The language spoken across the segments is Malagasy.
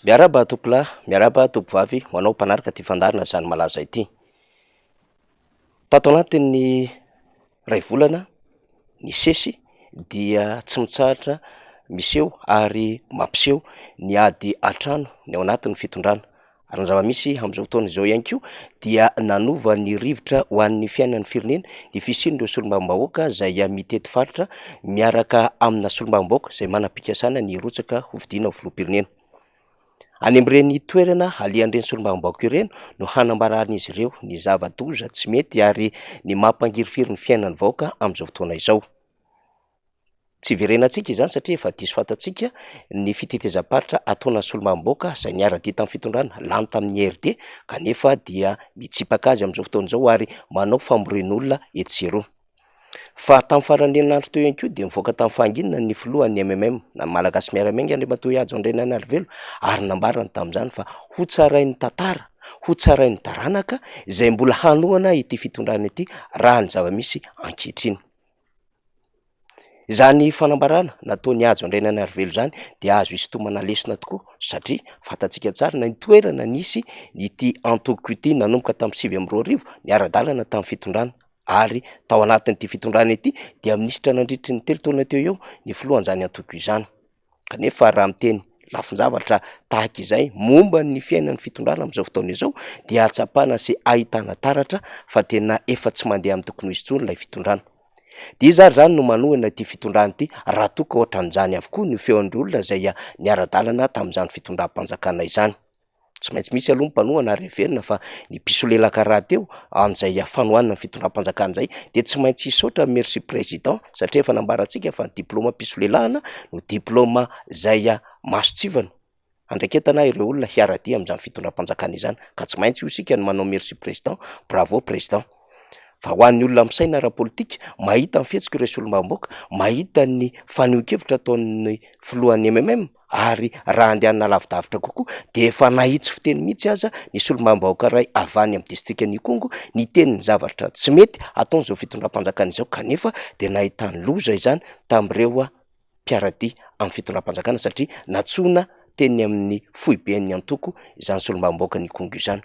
Miaraba tompolahy, miaraba tompovavy, manao mpanaraka ty fandarina zany malaza ity. Tato anatin'ny ray volana ny sesy dia tsy mitsahatra miseho ary mampiseho ny ady atrano ny ao anatin'ny fitondrana. Ary ny zava-misy amin'izao fotoana izao ihany koa dia nanova ny rivotra ho an'ny fiainan'ny firenena ny fisian'ireo solombavambahoaka izay mitety faritra miaraka amina solombavambahoaka izay manam-pikasana ny rotsaka hovidiana ho filoham-pirenena. Any amin'ireny toerana alian'ireny solombavambahoaka ireny no hanambaran'izy ireo ny zava-doza tsy mety ary ny mampangirifiry ny fiainan'ny vahoaka amin'izao fotoana izao. Tsy iverenantsika izany satria efa diso fantatsika ny fitetezam-paritra ataona solombavambahoaka izay niara-dia tamin'ny fitondrana lany tamin'ny RD kanefa dia mitsipaka azy amin'izao fotoana izao ary manao famboren'olona etsy sy eroa. Fa tamin'ny faran'herinandro teo ihany koa dia mivoaka tamin'ny fahanginana ny filohan'ny MMM na Malagasy Miaramianga Andriamatoa Ihajo Andrinanarivelo ary nambarany tamin'izany fa ho tsarain'ny tantara, ho tsarain'ny taranaka izay mbola hanohana ity fitondrana ity raha ny zava-misy ankehitriny. Izany fanambarana nataon'ny Ihajo Andrinanarivelo zany dia azo isintomana lesona tokoa satria fantatsika tsara na ny toerana nisy ity antoko ity nanomboka tamin'ny 2022 ny ara-dalana tamin'ny fitondrana. Ary tao anatin'ity fitondrana ity dia minisitra nandritry ny 3 taona teo eo ny filohan'izany antoko izany. Kanefa raha miteny lafin-javatra tahaka izay momba ny fiainan'ny fitondrana amin'izao fotoana izao dia atsapana sy ahitana taratra fa tena efa tsy mandeha amin'ny tokony ho izy intsony ilay fitondrana. Dia zary zany no manohana ity fitondrana ity raha toa ka ohatran'izany avokoa ny feon'ny olona izay niara-dalana tamin'izany fitondram-panjakana izany. Tsy maintsy misy aloha mpanohana ary heverina fa ny piso lelaka raha teo amin'izay fanohanana ny fitondram-panjakana izay dia tsy maintsy hisaotra merci président satria efa nambarantsika fa ny diplôma piso lelahana no diplôma izay masotsivana andraiketana ireo olona hiara-dia amin'izany fitondram-panjakana izany ka tsy maintsy io isika no manao merci président, bravo président. Fa ho an'ny olona misaina ara-politika mahita ny fihetsika ireo solombavambahoaka, mahita ny faneho-kevitra ataon'ny filohan'ny MMM ary raha andehanana lavidavitra kokoa dia efa nahitsy fiteny mihitsy aza ny solombavambahoaka ray avy any amin'ny distrika ny Kongo ny tenin'ny zavatra tsy mety ataon'izao fitondram-panjakana izao kanefa dia nahitany loza izany tamin'ireo mpiaradia amin'ny fitondram-panjakana satria natsoina teny amin'ny foiben'ny antoko izany solombavambahoaka ny Kongo izany.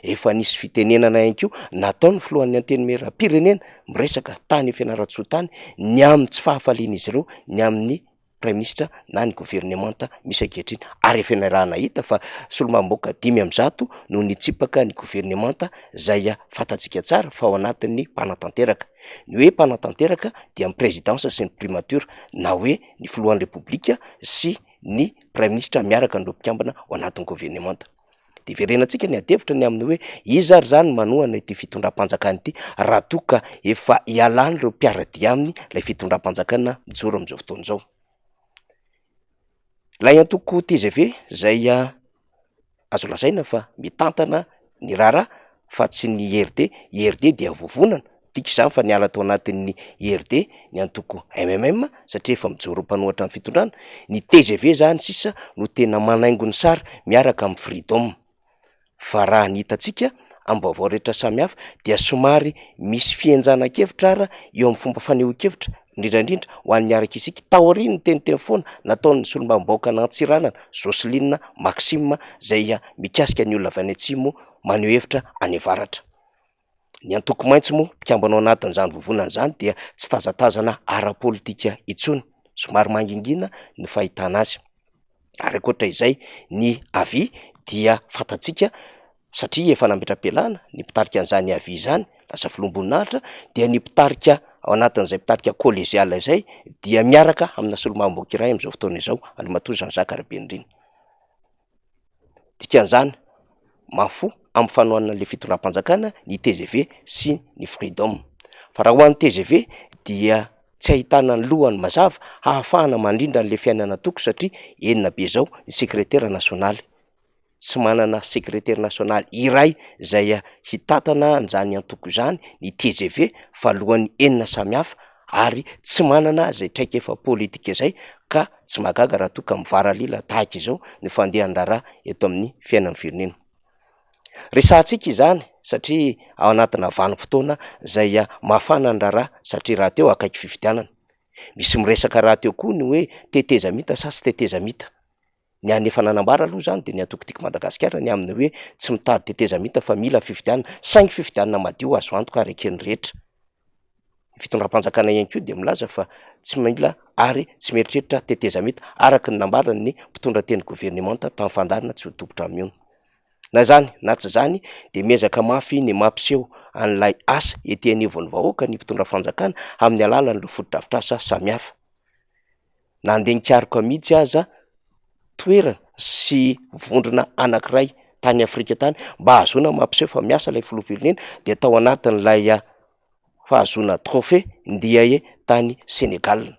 Efa nisy fitenenana ihany koa nataon'ny filohan'ny antenimieram-pirenena miresaka tany Fianarantsoa tany ny amin'ny tsy fahafalian'izy ireo ny amin'ny praiminisitra na ny governemanta misy ankehitriny ary efa narahana hita fa solombavambahoaka 500 no nitsipaka ny governemanta izay fantatsika tsara fa ao anatin'ny mpanatanteraka. Ny hoe mpanatanteraka dia ny présidence sy ny primature na hoe ny filohan'ny repoblika sy ny praiminisitra miaraka nireo mpikambana ao anatin'ny governemanta. Dia verenantsika ny adevitra ny amin'ny hoe izy ary zany manohana ity fitondram-panjakana ity raha toa ka efa hialany ireo mpiaradia aminy ilay fitondram-panjakana mijoro amin'izao fotoana izao. Ilay antoko TGV izay azo lazaina fa mitantana ny raharaha fa tsy ny IRD dia vovonana tiaka izany fa niala tao anatin'ny IRD ny antoko MMM satria efa mijoro mpanohatra ny fitondrana. Ny TGV zany sisa no tena manaingo ny sary miaraka amin'ny Freedom. Fa raha ny hitantsika amin'ny vaovao rehetra samihafa dia somary misy fienjana-kevitra ara eo amin'ny fomba faneho-kevitra indrindrandrindra ho an'ny araka isika taoriny ny teniteny foana nataon'ny solombavambahoaka n'Antsiranana Joseline Maxime izay mikasika ny olona avy any atsimo maneho hevitra any avaratra. Ny antoko maitso moa mpikambanao anatin'izany vovonana izany dia tsy tazatazana ara-politika intsony, somary mangingina ny fahitana azy. Ary ankoatra izay ny avy dia fantatsika satria efa nametra-pialana ny mpitarika an'izany avy izany lasa filomboninahitra dia ny mpitarika ao anatin'izay mpitarika kolegiala izay dia miaraka amina solombavambahoaka iray amin'izao fotoana izao Andriamatoa Jean Jacques Rabendrina. Dikan'izany mafo amin'ny fanohanana ilay fitondram-panjakana ny TGV sy ny Freedom. Fa raha ho an'ny TGV dia tsy ahitana ny lohany mazava hahafahana mandrindra an'ilay fiainana toko satria enina be zao ny sekretera nasionaly. Tsy manana sekretera nasionaly iray izay hitatana an'izany antoko izany ny TGV fa lohany enina samihafa ary tsy manana izay traikefa politika izay ka tsy mahagaga raha toa ka mivaralila tahaka izao ny fandehan-draharaha eto amin'ny fiainan'ny firenena. Resahantsika izany satria ao anatina vanim-potoana izay mafana ny raharaha satria raha teo akaiky fifidianana. Misy miresaka raha teo koa ny hoe tetezamita sa tsy tetezamita. ny any efa nanambara aloha zany de ny atokotiko Madagasikara ny amin'ny hoe tsy mitady tetezamita fa mila fifidianana, saingy fifidianana madio azo antoka ary eken'ny rehetra. Fitondram-panjakana ihany koa de milaza fa tsy mila ary tsy mieritreritra tetezamita araky ny nambarany ny mpitondra teny gouvernemanta tamin'ny fandarina tsy ho topotra amin'io. Na zany na tsy zany de miezaka mafy ny mampiseho an'ilay asa ety anivon'ny vahoaka ny mpitondra fanjakana amin'ny alalan'ireo foto-drafitrasa samihafa. Nandeha nikaroka mihitsy aza toerana sy vondrona anankiray tany Afrika tany mba hahazoana mampiseho fa miasa ilay filoham-pirenena de tao anatin'ilay fahazoana trophée Ndiaye tany Senegal.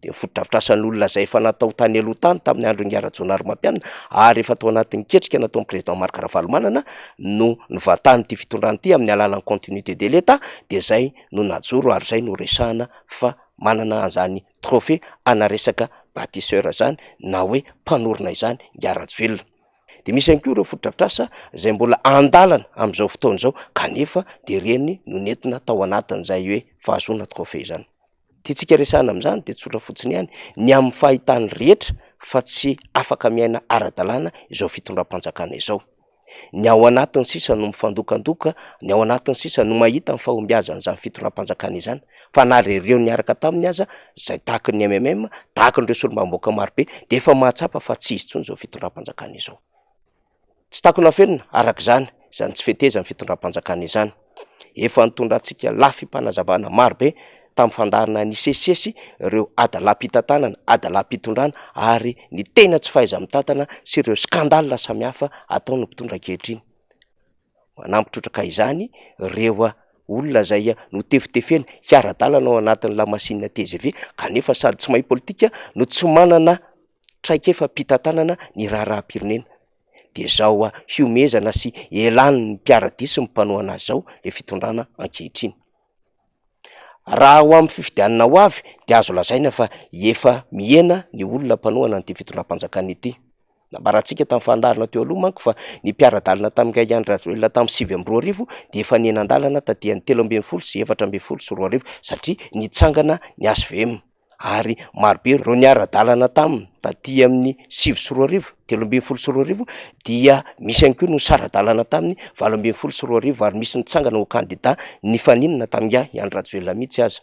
De foto-drafitrasan'olona zay efa natao tany aloha tany tamin'ny andron'ny Rajaonary Mampianina ary efa tao anatin'ny ketrika nataon'ny président Marc Ravalomanana no nivatany ity fitondrana ity amin'ny alalan'ny continuité de l'État de zay no najoro ary zay no resahana fa manana an'izany trophée ana resaka bâtisseur zany na hoe mpanorona izany Rajoelina. De misy ihany koa ireo foto-drafitrasa zay mbola andalana amin'izao fotoana izao kanefa de reny no nentina tao anatin'izay hoe fahazoana trophée zany. Tiantsika resahana amin'izany de tsotra fotsiny ihany ny amin'ny fahitany rehetra fa tsy afaka miaina ara-dalàna izao fitondram-panjakana izao. Ny ao anatiny sisa no mifandokandoka, ny ao anatiny sisa no mahita ny fahombiazana izany fitondram-panjakana izany, fa na ireo niaraka taminy aza zay tahaka ny MMM, tahaka n'ireo solombambaoka marobe de efa mahatsapa fa tsy izy intsony izao fitondram-panjakana izao. Tsy takona felona arak'izany izany tsy fetezany fitondram-panjakana izany. Efa nitondrantsika lafim-panazavana marobe tamin'ny fandarina ny sesisesy ireo adalam-pitantanana, adalam-pitondrana ary ny tena tsy fahaiza-mitantana sy ireo skandala samihafa ataon'ny mpitondra ankehitriny. Manampitrotraka izany ireo olona zay no tefitefena hiara-dalana ao anatin'ny lamasinina TGV kanefa sady tsy mahay politika no tsy manana traikefa-pitantanana ny raharaha-pirenena. De zao hiomezana sy elan'ny mpiara-disy ny mpanao anazy zao le fitondrana ankehitriny. Raha ho amin'ny fifidianana ho avy de azo lazaina fa efa miena ny olona mpanohana an'ity fitondram-panjakana ity. Nambarantsika tamin'ny fandarina teo aloha manko fa ny mpiara-dalana tamin'ny Andry Rajoelina tamin'ny 2024 de efa nenandalana taty amin'ny 13 sy 14 satria nitsangana ny HVM ary marobe ireo niara-dalana taminy taty amin'ny 13 dia misy ihany koa no sara-dalana taminy 12 ary misy nitsangana ho candidat ny faninana tamin'ny Andry Rajoelina mihitsy aza.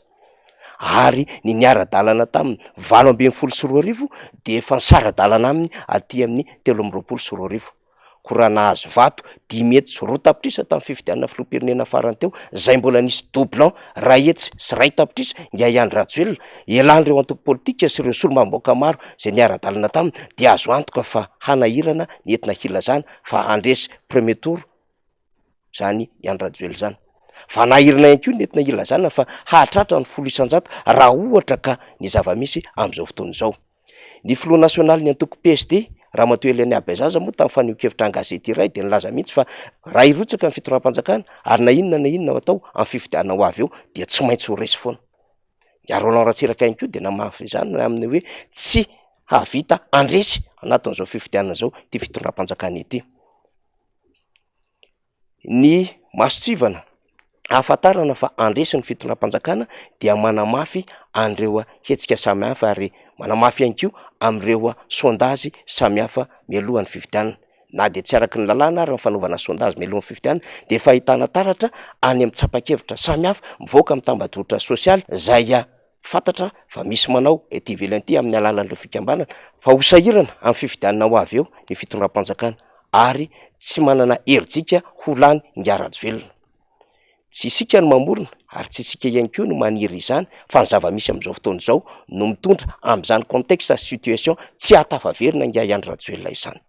Ary ny niara-dalana taminy 12 de efa sara-dalana aminy aty amin'ny 13 ko raha nahazo vato 10 mety sy 2 tapitrisa tamin'ny fifidianana filoham-pirenena farany teo zay mbola nisy doublon ray hetsy sy ray tapitrisa ngy Andry Rajoelina elan'ireo antoko politika sy ireo solombambaoka maro zay niara-dalana taminy de azo antoka fa hanahirana ny entina hilazana fa andresy premier tour zany Andry Rajoelina zany. Fa nahirana ihany koa ny entina hilazana fa hahatratra ny 100 raha ohatra ka ny zava-misy amin'izao fotoana izao. Ny filoha nasionaly ny antoko PSD Ramatoa Helena Abezaza moa tamin'ny fanio-kevitra an-gazety iray de nilaza mihitsy fa raha irotsaka ny fitondram-panjakana ary na inona atao amin'ny fifidianana ho avy eo de tsy maintsy ho resy foana. Roland Ratsiraka ihany koa de namafy izany amin'ny hoe tsy havita andresy anatin'izao fifidianana zao ty fitondram-panjakana ity. Ny masotsivana ahafantarana fa andresy ny fitondram-panjakana dia manamafy an'ireo hetsika samihafa ary manamafy ihany koa amin'ireo sondazy samihafa mialohan'ny fifidianana. Na de tsy araky ny lalàna ary ny fanaovana sondazy mialohan'ny fifidianana de efa ahitana taratra any amin'ny tsapa-kevitra samihafa mivoaka amin'ny tambajotran sosialy zay fantatra fa misy manao ety ivelany ity amin'ny alalan'ireo fikambanana fa ho sahirana amin'ny fifidianana ho avy eo ny fitondram-panjakana ary tsy manana herintsika ho lany Rajoelina. Tsy isika no mamorona ary tsy isika ihany koa no maniry izany fa ny zava-misy amin'izao fotoana izao no mitondra amin'izany contexte situation tsy hatafaverina ngy Andry Rajoelina izany.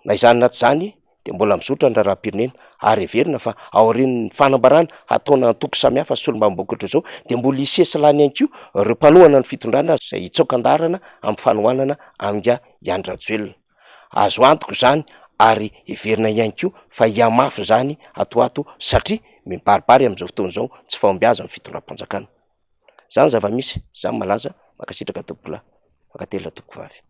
Na izany na tsy zany de mbola mizotra ny raharaha-pirenena ary heverina fa aorian'ny fanambarana ataona antoko samihafa solombambaoka ohatr'izao de mbola isesilany ihany koa ireo mpanohana ny fitondrana zay hitsokan-darana amin'ny fanohanana amin'ny Andry Rajoelina. Azo antoko zany ary heverina ihany koa fa hiamafy zany atoato satria mibaribary amin'izao fotoana izao tsy fahombiaza amin'ny fitondram-panjakana. Zany zava-misy, zany malaza makasitraka tokola, makatela tokovavy.